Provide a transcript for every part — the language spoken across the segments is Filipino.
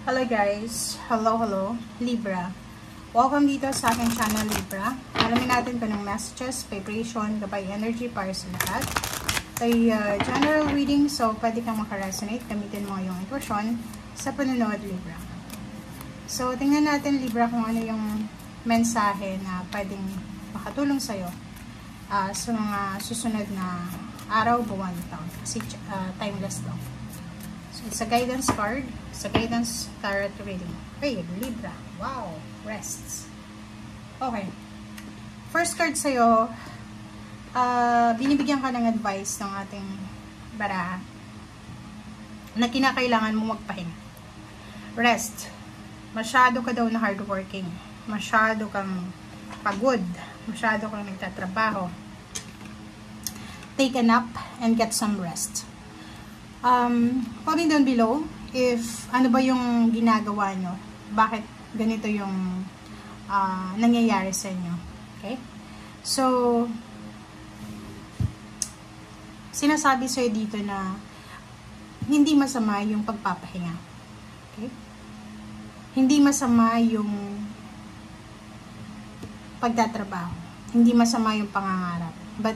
Hello guys! Hello Libra. Welcome dito sa aking channel Libra. Alamin natin kung anong messages, vibration, gabay energy para sa lahat. Ay general reading, so pwede kang makaresonate. Gamitin mo yung intuition sa panonood Libra. So tingnan natin Libra kung ano yung mensahe na pwedeng makatulong sa'yo sa mga susunod na araw, buwan, taon. Kasi timeless daw. So, it's a guidance card. It's a guidance tarot reading. Okay, Libra. Wow. Rests. Okay. First card sa'yo, binibigyan ka ng advice ng ating baraha na kinakailangan mo magpahinga. Rest. Masyado ka daw na hardworking. Masyado kang pagod. Masyado kang nagtatrabaho. Take a nap and get some rest. Comment down below if ano ba yung ginagawa nyo, bakit ganito yung nangyayari sa inyo. Okay? So sinasabi sa'yo dito na hindi masama yung pagpapahinga. Okay? Hindi masama yung pagtatrabaho. Hindi masama yung pangangarap. But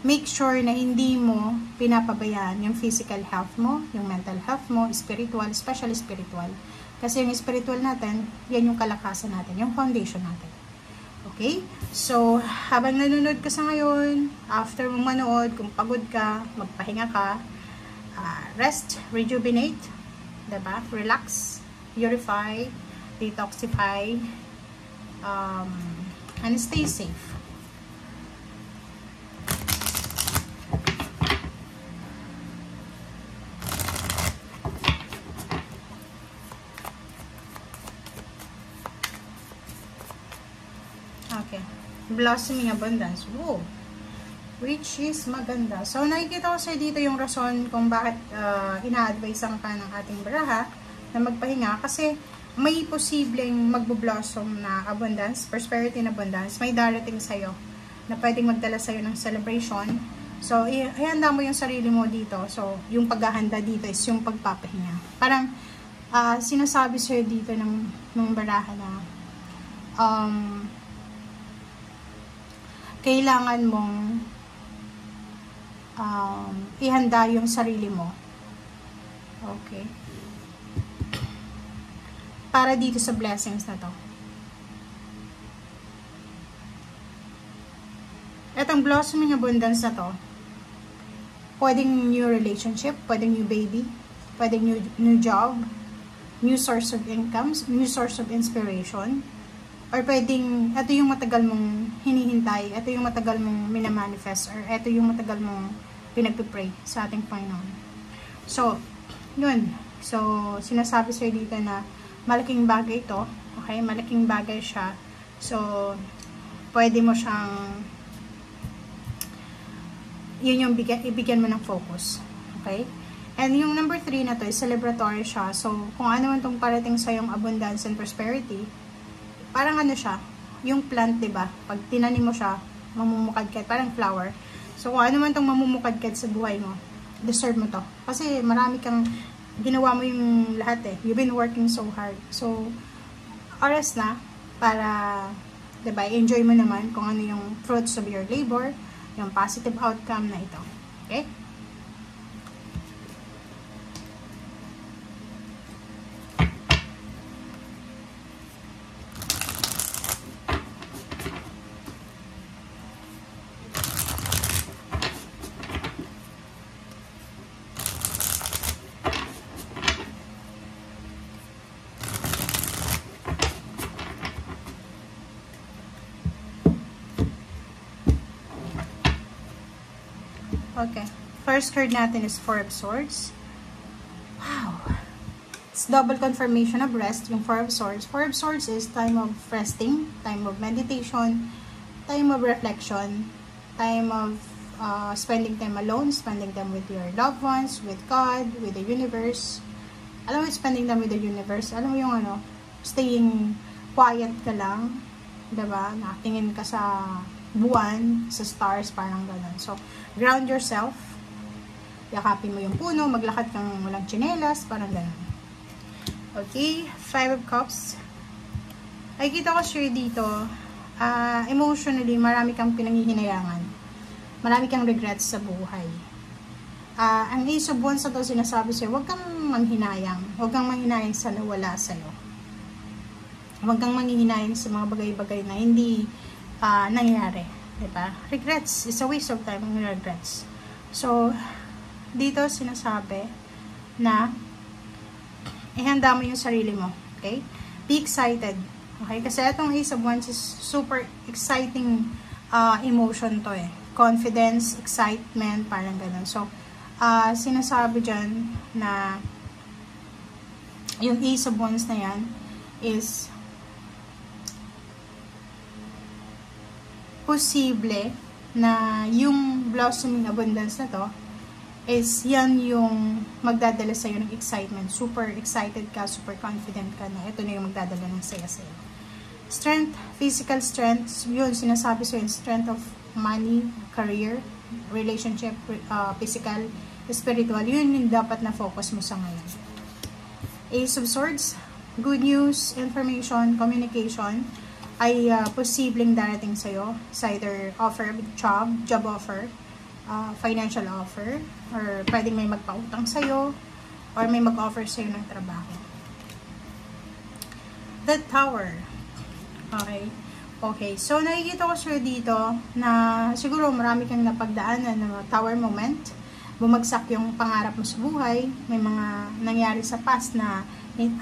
make sure na hindi mo pinapabayaan yung physical health mo, yung mental health mo, spiritual, especially spiritual. Kasi yung spiritual natin, yan yung kalakasan natin, yung foundation natin. Okay? So, habang nanonood ka sa ngayon, after mong manood, kung pagod ka, magpahinga ka, rest, rejuvenate, diba? Relax, purify, detoxify, and stay safe. Okay. Blossoming abundance. Whoa. Which is maganda. So, nakikita ko sa'yo dito yung rason kung bakit ina-advisean ka ng ating baraha na magpahinga. Kasi may posibleng magbo-blossom na abundance, prosperity and abundance. May darating sa'yo na pwedeng magdala sa'yo ng celebration. So, ihanda mo yung sarili mo dito. So, yung paghahanda dito is yung pagpapahinga. Parang sinasabi sa'yo dito ng baraha na kailangan mong ihanda yung sarili mo. Okay. Para dito sa blessings na to. Etong blossoming abundance na to, pwedeng new relationship, pwedeng new baby, pwedeng new job, new source of income, new source of inspiration, or pwedeng, ito yung matagal mong hinihintay, ito yung matagal mong minamanifest, or ito yung matagal mong pinagpipray sa ating Panginoon. So, yun. So, sinasabi sa'yo dito na malaking bagay ito. Okay? Malaking bagay siya. So, pwede mo siyang, yun yung ibigyan mo ng focus. Okay? And yung number 3 na to is celebratory siya. So, kung ano man itong parating sa yung abundance and prosperity, parang ano siya, yung plant, diba? Pag tinanim mo siya, mamumukadkad, parang flower. So, kung ano man itong mamumukadkad sa buhay mo, deserve mo to. Kasi marami kang, ginawa mo yung lahat eh. You've been working so hard. So, oras na para, diba, enjoy mo naman kung ano yung fruits of your labor, yung positive outcome na ito. Okay? Okay. First card natin is Four of Swords. Wow. It's double confirmation of rest, yung Four of Swords. Four of Swords is time of resting, time of meditation, time of reflection, time of spending time alone, spending time with your loved ones, with God, with the universe. Alam mo, spending time with the universe. Alam mo yung ano, staying quiet ka lang, diba? Nakatingin ka sa buwan, sa stars, parang gano'n. So, ground yourself. Yakapin mo yung puno, maglakad kang walang tsinelas, parang gano'n. Okay, Five of Cups. Ay, kita ko sure dito, emotionally, marami kang pinanghihinayangan. Marami kang regrets sa buhay. Ang Ace of Wands na to sinasabi sa'yo, huwag kang manghinayang. Huwag kang manghinayang sa nawala sa'yo. Huwag kang manghihinayang sa mga bagay-bagay na hindi nangyari. Diba? Regrets. It's a waste of time ang regrets. So, dito sinasabi na ihanda mo yung sarili mo. Okay? Be excited. Okay? Kasi itong Ace of Wands is super exciting emotion to eh. Confidence, excitement, parang ganun. So, sinasabi dyan na yung Ace of Wands na yan is posible na yung blossoming abundance na to is yan yung magdadala sa'yo ng excitement. Super excited ka, super confident ka na ito na yung magdadala ng saya sa'yo. Strength, physical strength, yun sinasabi sa'yo, strength of money, career, relationship, physical, spiritual, yun yung dapat na focus mo sa ngayon. Ace of Swords, good news, information, communication, ay posibleng darating sa'yo. It's either offer of job offer, financial offer, or pwedeng may magpautang sa'yo, or may mag-offer sa'yo ng trabaho. The Tower. Okay. Okay. So, nakikita ko sir dito na siguro marami kang napagdaanan na tower moment. Bumagsak yung pangarap mo sa buhay. May mga nangyari sa past na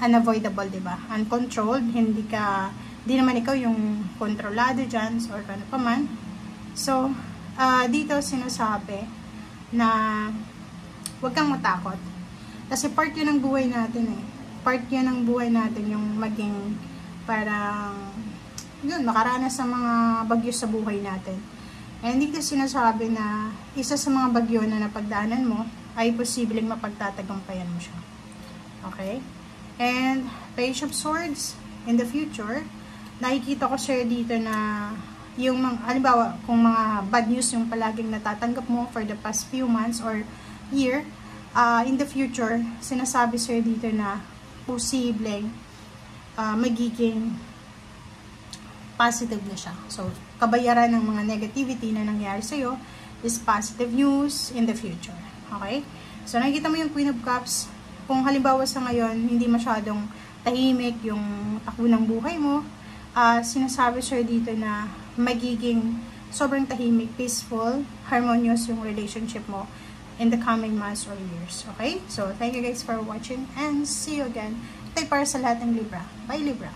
unavoidable, diba? Uncontrolled. Hindi naman ikaw yung kontrolado dyan or ano pa man. So, dito sinasabi na huwag kang matakot. Kasi part yun ng buhay natin eh. Part yun ng buhay natin yung maging parang yun, makaranas sa mga bagyo sa buhay natin. And dito sinasabi na isa sa mga bagyo na napagdaanan mo ay posibleng mapagtatagampayan mo siya. Okay? And Page of Swords, in the future, nakikita ko sir dito na yung halimbawa, kung mga bad news yung palaging natatanggap mo for the past few months or year, in the future, sinasabi sir dito na posibleng magiging positive na siya. So, kabayaran ng mga negativity na nangyari sa'yo is positive news in the future. Okay? So, nakikita mo yung Queen of Cups. Kung halimbawa sa ngayon, hindi masyadong tahimik yung takbo ng buhay mo, sinasabi sir dito na magiging sobrang tahimik, peaceful, harmonious yung relationship mo in the coming months or years. Okay? So, thank you guys for watching and see you again. Ito ay para sa lahat ng Libra. Bye, Libra!